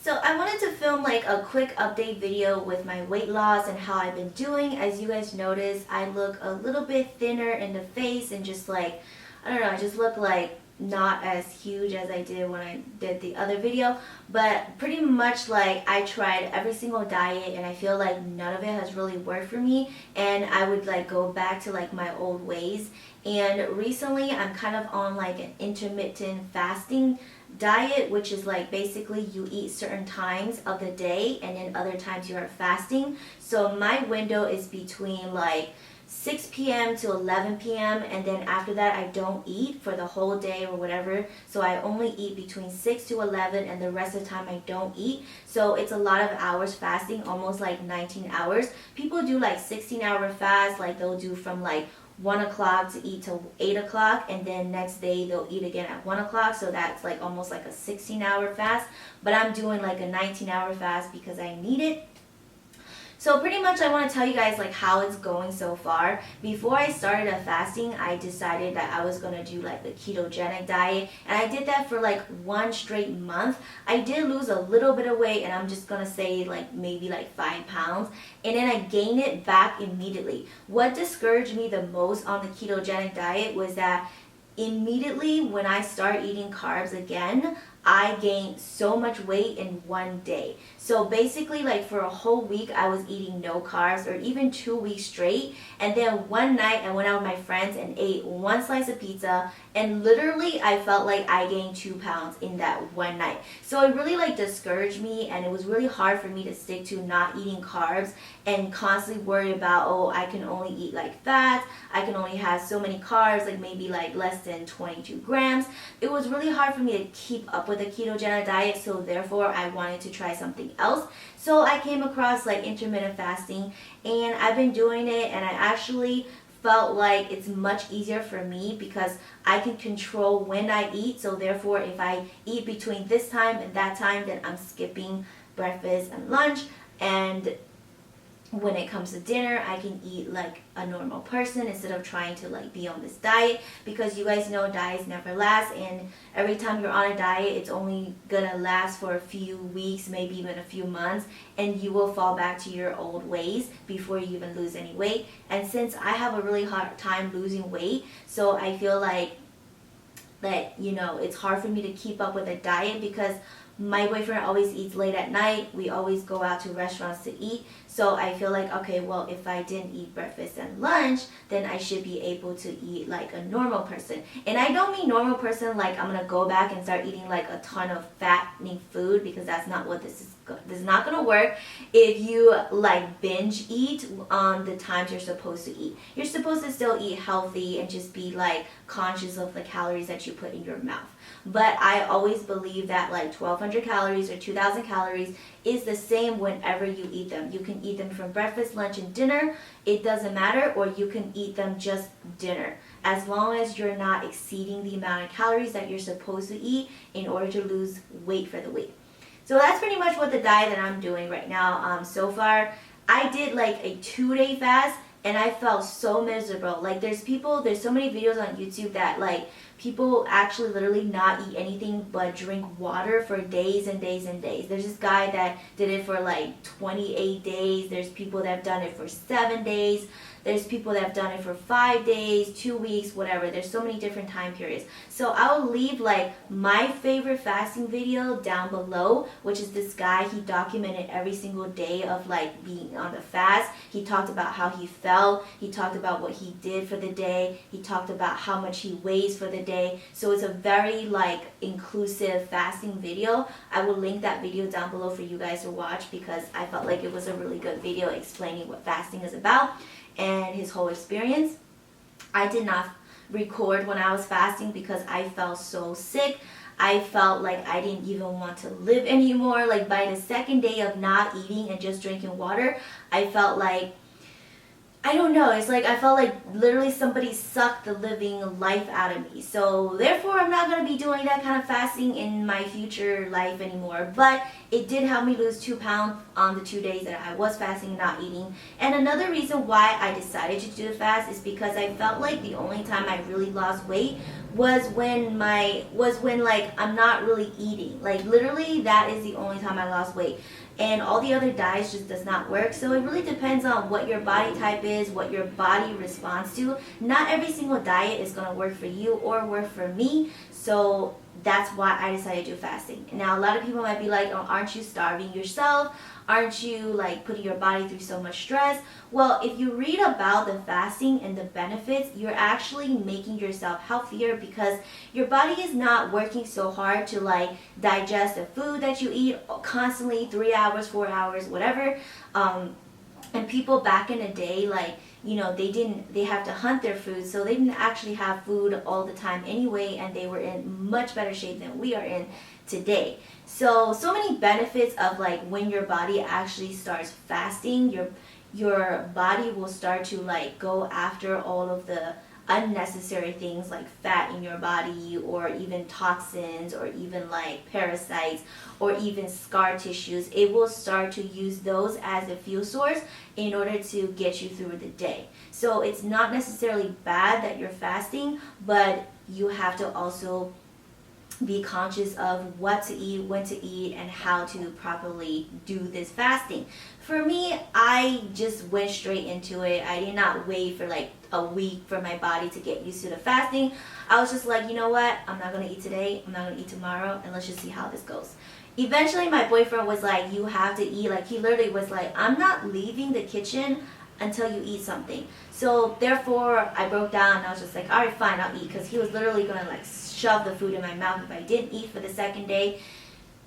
So I wanted to film like a quick update video with my weight loss and how I've been doing. As you guys notice, I look a little bit thinner in the face and just like, I don't know, I just look like not as huge as I did when I did the other video. But pretty much like I tried every single diet and I feel like none of it has really worked for me, and I would like go back to like my old ways. And recently I'm kind of on like an intermittent fasting diet, which is like basically you eat certain times of the day and then other times you are fasting. So my window is between like 6 p.m. to 11 p.m. and then after that I don't eat for the whole day or whatever. So I only eat between 6 to 11 and the rest of the time I don't eat. So it's a lot of hours fasting, almost like 19 hours. People do like 16-hour fast, like they'll do from like 1 o'clock to eat till 8 o'clock, and then next day they'll eat again at 1 o'clock. So that's like almost like a 16-hour fast, but I'm doing like a 19-hour fast because I need it. So pretty much I want to tell you guys like how it's going so far. Before I started fasting, I decided that I was going to do like the ketogenic diet, and I did that for like 1 straight month. I did lose a little bit of weight, and I'm just going to say like maybe like 5 pounds, and then I gained it back immediately. What discouraged me the most on the ketogenic diet was that immediately when I start eating carbs again, I gained so much weight in 1 day. So basically like for a whole week I was eating no carbs, or even 2 weeks straight, and then one night I went out with my friends and ate 1 slice of pizza, and literally I felt like I gained 2 pounds in that one night. So it really like discouraged me, and it was really hard for me to stick to not eating carbs and constantly worry about, oh, I can only eat like fat, I can only have so many carbs, like maybe like less than 22 grams. It was really hard for me to keep up with the ketogenic diet, so therefore I wanted to try something else. So I came across like intermittent fasting, and I've been doing it, and I actually felt like it's much easier for me because I can control when I eat. So therefore if I eat between this time and that time, then I'm skipping breakfast and lunch, and when it comes to dinner I can eat like a normal person instead of trying to like be on this diet, because you guys know diets never last, and every time you're on a diet it's only gonna last for a few weeks, maybe even a few months, and you will fall back to your old ways before you even lose any weight. And since I have a really hard time losing weight, so I feel like that, you know, it's hard for me to keep up with a diet because my boyfriend always eats late at night. We always go out to restaurants to eat. So I feel like, okay, well, if I didn't eat breakfast and lunch, then I should be able to eat like a normal person. And I don't mean normal person like I'm going to go back and start eating like a ton of fattening food, because that's not what this is. This is not going to work if you like binge eat on the times you're supposed to eat. You're supposed to still eat healthy and just be like conscious of the calories that you put in your mouth. But I always believe that like 1,200 calories or 2,000 calories is the same whenever you eat them. You can eat them from breakfast, lunch, and dinner. It doesn't matter. Or you can eat them just dinner, as long as you're not exceeding the amount of calories that you're supposed to eat in order to lose weight for the week. So that's pretty much what the diet that I'm doing right now. So far, I did like a 2-day fast, and I felt so miserable. Like there's so many videos on YouTube that like people actually literally not eat anything but drink water for days and days and days. There's this guy that did it for like 28 days. There's people that have done it for 7 days. There's people that have done it for 5 days, 2 weeks, whatever. There's so many different time periods. So I'll leave like my favorite fasting video down below, which is this guy. He documented every single day of like being on the fast. He talked about how he felt. He talked about what he did for the day. He talked about how much he weighs for the day. So it's a very like inclusive fasting video. I will link that video down below for you guys to watch, because I felt like it was a really good video explaining what fasting is about and his whole experience. I did not record when I was fasting because I felt so sick. I felt like I didn't even want to live anymore. Like by the second day of not eating and just drinking water, I felt like, I don't know, it's like I felt like literally somebody sucked the living life out of me. So therefore I'm not going to be doing that kind of fasting in my future life anymore. But it did help me lose 2 pounds on the 2 days that I was fasting and not eating. And another reason why I decided to do the fast is because I felt like the only time I really lost weight was when like I'm not really eating. Like literally that is the only time I lost weight. And all the other diets just does not work. So it really depends on what your body type is, what your body responds to. Not every single diet is going to work for you or work for me. So that's why I decided to do fasting. Now a lot of people might be like, oh, aren't you starving yourself? Aren't you like putting your body through so much stress? Well, if you read about the fasting and the benefits, you're actually making yourself healthier because your body is not working so hard to like digest the food that you eat constantly, 3 hours, 4 hours, whatever. And people back in the day, like, you know, they have to hunt their food, so they didn't actually have food all the time anyway, and they were in much better shape than we are in today. So many benefits of like when your body actually starts fasting, your body will start to like go after all of the unnecessary things like fat in your body, or even toxins, or even like parasites, or even scar tissues. It will start to use those as a fuel source in order to get you through the day. So it's not necessarily bad that you're fasting, but you have to also be conscious of what to eat, when to eat, and how to properly do this fasting. For me, I just went straight into it. I did not wait for like a week for my body to get used to the fasting. I was just like, you know what? I'm not going to eat today. I'm not going to eat tomorrow. And let's just see how this goes. Eventually, my boyfriend was like, you have to eat. Like, he literally was like, I'm not leaving the kitchen until you eat something. So therefore, I broke down and I was just like, all right, fine, I'll eat. Because he was literally going to like shove the food in my mouth if I didn't eat for the second day.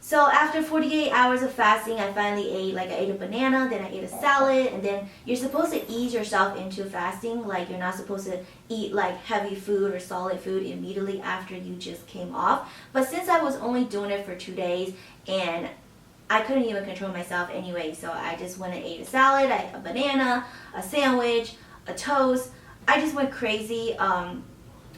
So after 48 hours of fasting, I finally ate, like I ate a banana, then I ate a salad, and then you're supposed to ease yourself into fasting. Like you're not supposed to eat like heavy food or solid food immediately after you just came off. But since I was only doing it for 2 days and I couldn't even control myself anyway, so I just went and ate a salad, I ate a banana, a sandwich, a toast. I just went crazy.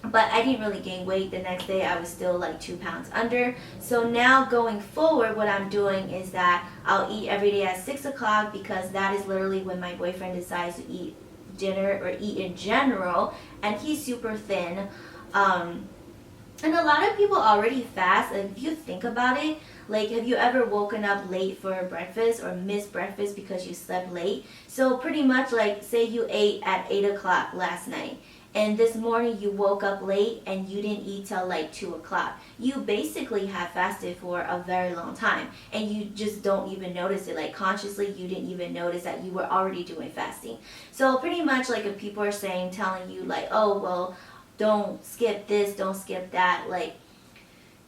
But I didn't really gain weight. The next day I was still like 2 pounds under. So now going forward, what I'm doing is that I'll eat every day at 6 o'clock, because that is literally when my boyfriend decides to eat dinner or eat in general, and he's super thin. And a lot of people already fast. If you think about it, like, have you ever woken up late for breakfast or missed breakfast because you slept late? So pretty much, like, say you ate at 8 o'clock last night, and this morning you woke up late and you didn't eat till like 2 o'clock. You basically have fasted for a very long time, and you just don't even notice it. Like consciously, you didn't even notice that you were already doing fasting. So pretty much, like, if people are telling you like, oh, well, don't skip this, don't skip that, like,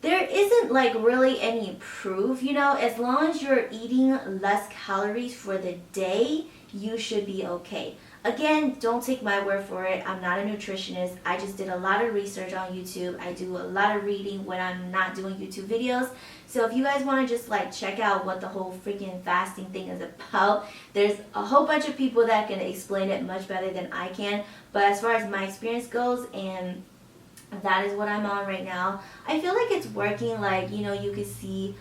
there isn't like really any proof, you know. As long as you're eating less calories for the day, you should be okay. Again, don't take my word for it. I'm not a nutritionist. I just did a lot of research on YouTube. I do a lot of reading when I'm not doing YouTube videos. So if you guys want to just like check out what the whole freaking fasting thing is about, there's a whole bunch of people that can explain it much better than I can. But as far as my experience goes, and that is what I'm on right now, I feel like it's working. Like, you know, you could see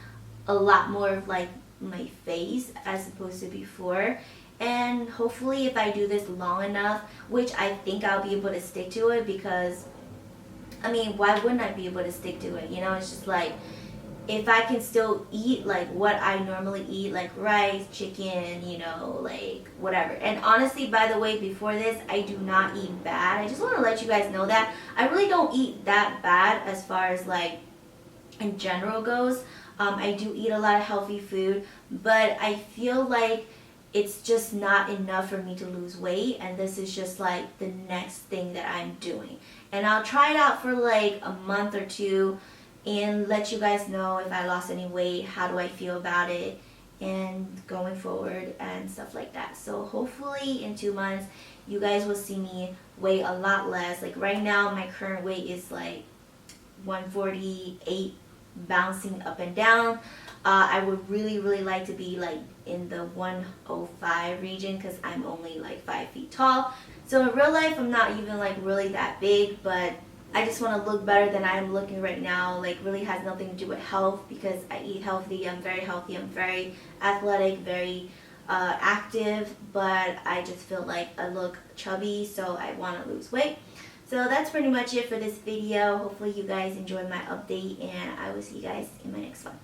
a lot more of like my face as opposed to before. And hopefully if I do this long enough, which I think I'll be able to stick to it, because, I mean, why wouldn't I be able to stick to it? You know, it's just like, if I can still eat like what I normally eat, like rice, chicken, you know, like whatever. And honestly, by the way, before this, I do not eat bad. I just want to let you guys know that I really don't eat that bad as far as like in general goes. I do eat a lot of healthy food, but I feel like it's just not enough for me to lose weight, and this is just like the next thing that I'm doing. And I'll try it out for like a month or two and let you guys know if I lost any weight, how do I feel about it, and going forward and stuff like that. So hopefully in 2 months you guys will see me weigh a lot less. Like right now my current weight is like 148, bouncing up and down. I would really like to be like in the 105 region, because I'm only like 5 feet tall. So in real life I'm not even like really that big, but I just want to look better than I'm looking right now. Like, really has nothing to do with health, because I eat healthy. I'm very healthy. I'm very athletic, very active, but I just feel like I look chubby, so I want to lose weight. So that's pretty much it for this video. Hopefully you guys enjoyed my update, and I will see you guys in my next one.